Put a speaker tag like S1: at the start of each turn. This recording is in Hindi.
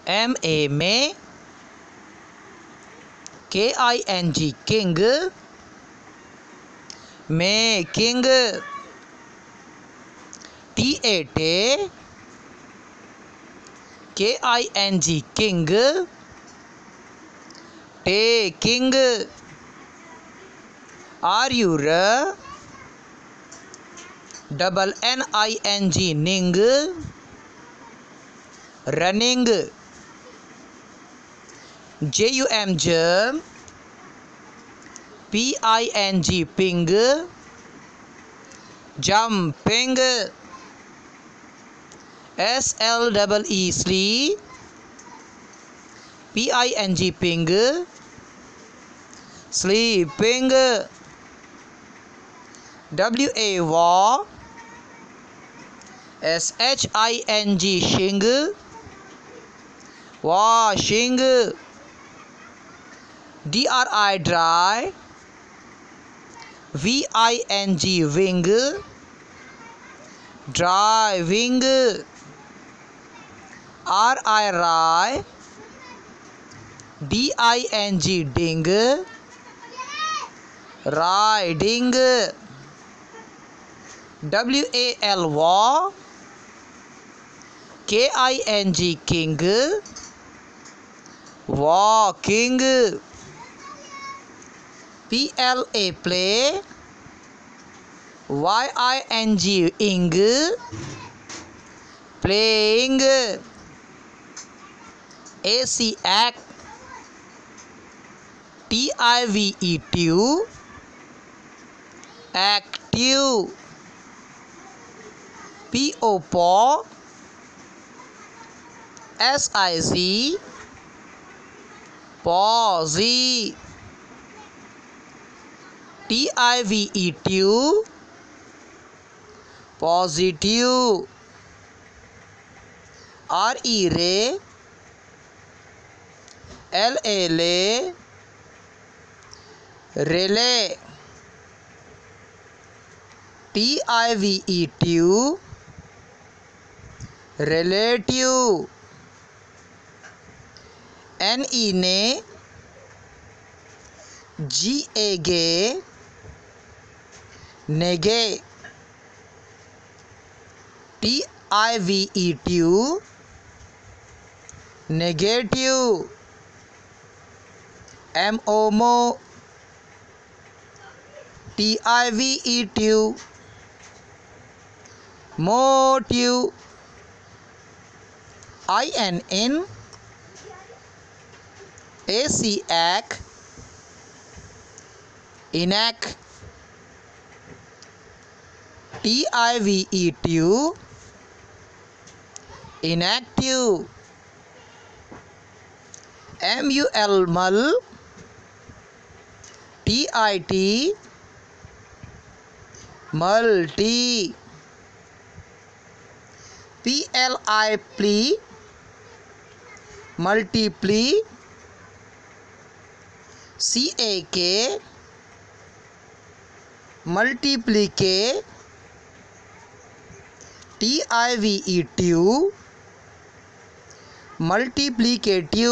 S1: MA में, KING king making, TA टे, KING king, taking, RUR, NNING निंग, रनिंग, JUM जम, PING पिंग, जंपिंग, SLEE स्ली, PING पिंग, स्लीपिंग, WA वॉ, SHING शिंग, वॉशिंग, DRI ड्राई, VING विंग, ड्राइविंग, RI राय, DING डिंग, राइडिंग, WAL वॉ, KING किंग, वॉकिंग, PLA प्ले, YING इंग, प्लेइंग, AC एक्ट, TIVE ट्यू, एक्टिव, PO पॉ, SIZ, पॉजी, TIVE ट्यू, पॉजिटिव, RE रे, LA ले, रिले, TIVE ट्यू, रिलेटिव, NE ने, GA गे, नेगे, TIVE ट्यू, नेगेटिव, MO मो, TIVE ट्यू, मोटिव, IN AC एक्ट, इनैक, TIVE ट्यू, इनएक्टिव, MUL मल, TIT, मल्टी, PLI प्ली, मल्टीप्ली, CAK, मल्टीप्लिके, TIVE ट्यू, मल्टीप्लिकेटिव।